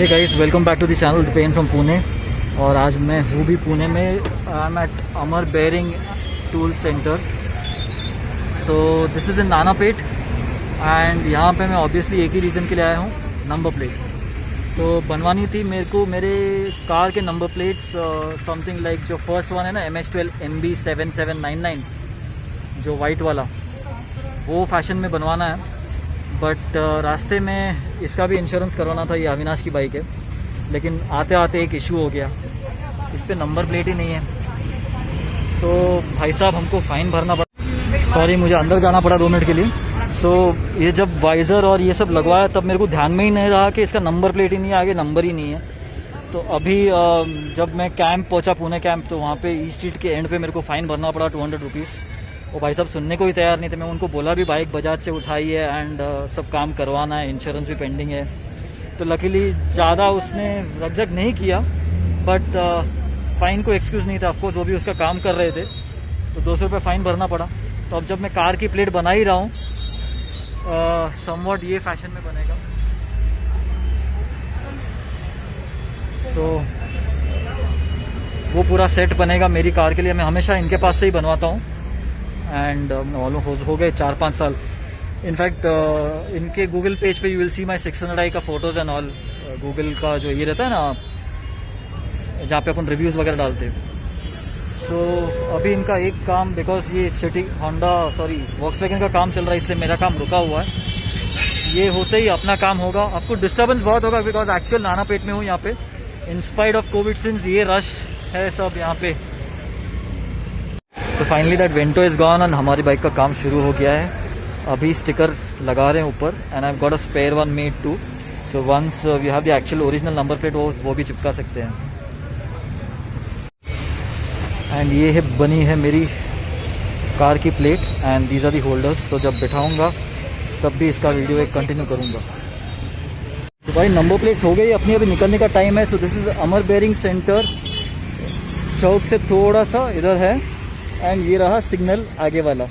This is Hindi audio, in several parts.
Hey guys, welcome back to the channel the pen from Pune. और आज मैं हूँ भी पुणे में। I am at Amar bearing tool centre. So this is in Nanapeth and यहाँ पे मैं ऑब्वियसली एक ही रीज़न के लिए आया हूँ, नंबर प्लेट। सो बनवानी थी मेरे को मेरे कार के नंबर प्लेट्स, समथिंग लाइक जो फर्स्ट वन है ना MH12 MB7799, जो वाइट वाला, वो फैशन में बनवाना है। बट रास्ते में इसका भी इंश्योरेंस करवाना था, ये अविनाश की बाइक है, लेकिन आते आते एक इशू हो गया, इस पर नंबर प्लेट ही नहीं है। तो भाई साहब हमको फ़ाइन भरना पड़ा। सॉरी, मुझे अंदर जाना पड़ा 2 मिनट के लिए। सो ये जब वाइज़र और ये सब लगवाया तब मेरे को ध्यान में ही नहीं रहा कि इसका नंबर प्लेट ही नहीं है, आगे नंबर ही नहीं है। तो अभी जब मैं कैंप पहुंचा, पुणे कैंप, तो वहाँ पे ई स्ट्रीट के एंड पे मेरे को फ़ाइन भरना पड़ा 200 रुपीज़। वो भाई साहब सुनने को ही तैयार नहीं थे। मैं उनको बोला भी बाइक बजाज से उठाई है एंड सब काम करवाना है, इंश्योरेंस भी पेंडिंग है। तो लकीली ज़्यादा उसने रकझक नहीं किया, बट फ़ाइन को एक्सक्यूज़ नहीं था। ऑफकोर्स वो भी उसका काम कर रहे थे, तो 200 रुपये फ़ाइन भरना पड़ा। तो अब जब मैं कार की प्लेट बना ही रहा हूँ, समवॉट ये फैशन में बनेगा। सो वो पूरा सेट बनेगा मेरी कार के लिए। मैं हमेशा इनके पास से ही बनवाता हूँ एंड ऑलमोस्ट हो गए 4-5 साल। इनफैक्ट इनके गूगल पेज पे you will see my 600i का फ़ोटोज़ एंड ऑल। गूगल का जो ये रहता है ना, जहाँ पे अपन रिव्यूज़ वगैरह डालते हैं। सो अभी इनका एक काम, बिकॉज ये सिटी वॉक्सवैगन का काम चल रहा है, इसलिए मेरा काम रुका हुआ है। ये होते ही अपना काम होगा। आपको डिस्टर्बेंस बहुत होगा बिकॉज एक्चुअल नानापेट में हूँ यहाँ पे। In spite of Covid, since ये रश है सब यहाँ पे। तो finally that Vento is gone and हमारी बाइक का काम शुरू हो गया है। अभी स्टिकर लगा रहे हैं ऊपर and I have got a spare one made too. So once we have the actual original number plate, वो भी चिपका सकते हैं। एंड ये है बनी है मेरी कार की plate and these are the holders. तो जब बिठाऊंगा तब भी इसका वीडियो एक कंटिन्यू करूंगा। तो भाई नंबर प्लेट्स हो गई अपनी, अभी निकलने का टाइम है। So this is Amar bearing centre, चौक से थोड़ा सा इधर है एंड ये रहा सिग्नल आगे वाला,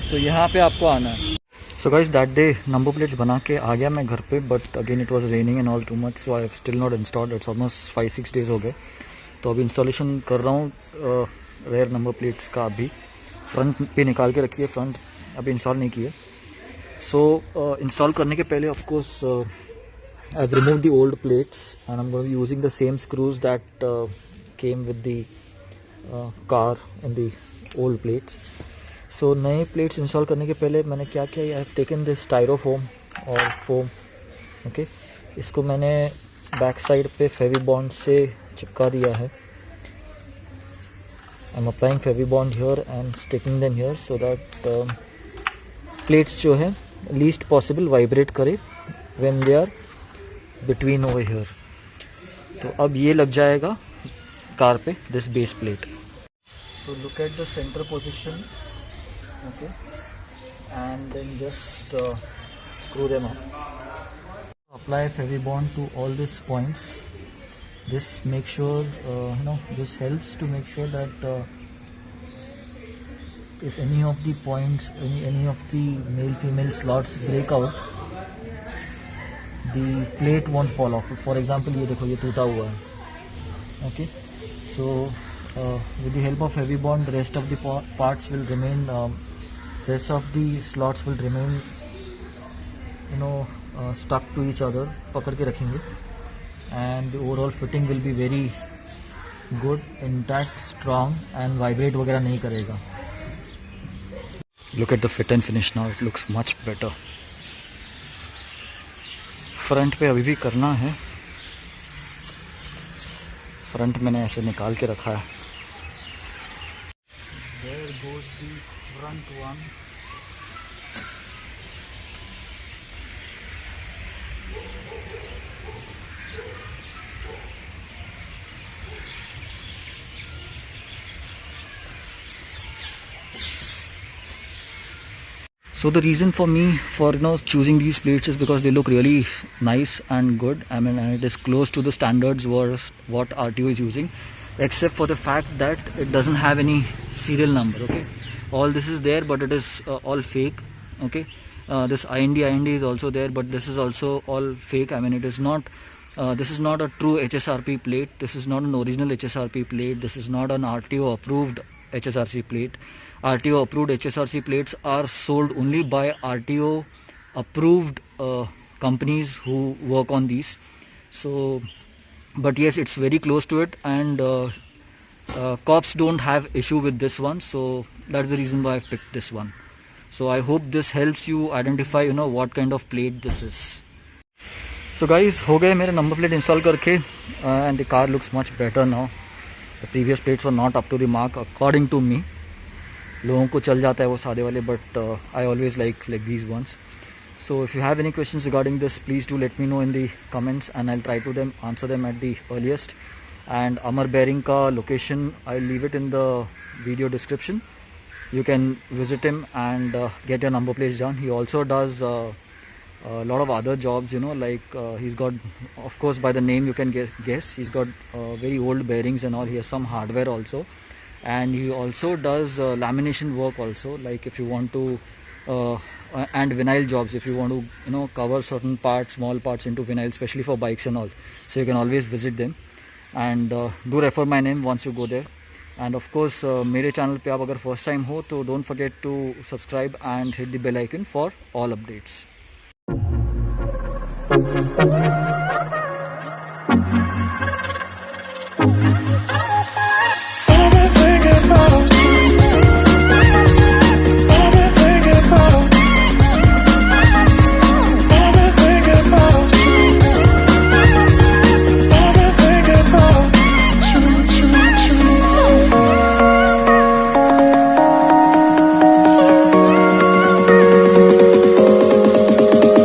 तो यहाँ पे आपको आना है। So guys, that day number plates बना के आ गया मैं घर पे, but again it was raining and all too much, so I have still not installed. It's almost 5-6 days हो गए। तो अभी इंस्टॉलेशन कर रहा हूँ रेयर नंबर प्लेट्स का। अभी फ्रंट पे निकाल के रखी है, फ्रंट अभी इंस्टॉल नहीं की है। सो इंस्टॉल करने के पहले of course I have remove the old plates and I am going to be using the same screws that came with the car in the old plates. So नए प्लेट्स इंस्टॉल करने के पहले मैंने क्या किया, I have taken this styrofoam और फोम, ओके। इसको मैंने बैक साइड पे फेविबॉन्ड से चिपका दिया है। I am applying Fevibond here and sticking them here so that plates जो है लीस्ट पॉसिबल वाइब्रेट करे when they are between over here. तो अब ये लग जाएगा कार पे, this base plate. So look at the center position, okay, and then just screw them up. Apply Fevibond to all these points. This make sure this helps to make sure that if any of the points, any of the male-female slots break out, the plate won't fall off. For example, ये देखो, ये टूटा हुआ है, okay. So with the help of Fevibond, the rest of the parts will remain, rest of the slots will remain, stuck to each other, पकड़ के रखेंगे, and the overall fitting will be very good, intact, strong, and vibrate वगैरह नहीं करेगा। Look at the fit and finish now, it looks much better। Front पे अभी भी करना है, फ्रंट मैंने ऐसे निकाल के रखा है। There goes the front one. So the reason for me for choosing these plates is because they look really nice and good. I mean, and it is close to the standards what RTO is using, except for the fact that it doesn't have any serial number, okay. All this is there, but it is all fake, okay. This IND is also there, but this is also all fake. I mean, it is not This is not a true HSRP plate. This is not an original HSRP plate. This is not an RTO approved HSRC plate. RTO approved HSRC plates are sold only by RTO approved companies who work on these. So, but yes, it's very close to it, and cops don't have issue with this one. So that's the reason why I've picked this one. So I hope this helps you identify, what kind of plate this is. So guys, हो गए मेरे नंबर प्लेट इंस्टॉल करके, and the car looks much better now. The previous plates were not up to the mark according to me. लोगों को चल जाता है वो सादे वाले, but I always like these ones. So if you have any questions regarding this, please do let me know in the comments, and I'll try to answer them at the earliest. And Amar Bearing ka location I'll leave it in the video description. You can visit him and get your number plates done. He also does a lot of other jobs, like he's got, of course by the name you can guess, he's got very old bearings and all. He has some hardware also, and he also does lamination work also, like if you want to and vinyl jobs, if you want to cover certain parts, small parts into vinyl, especially for bikes and all. So you can always visit them, and do refer my name once you go there. And of course मेरे चैनल पे आप अगर फर्स्ट टाइम हो तो don't forget to subscribe and hit the bell icon for all updates.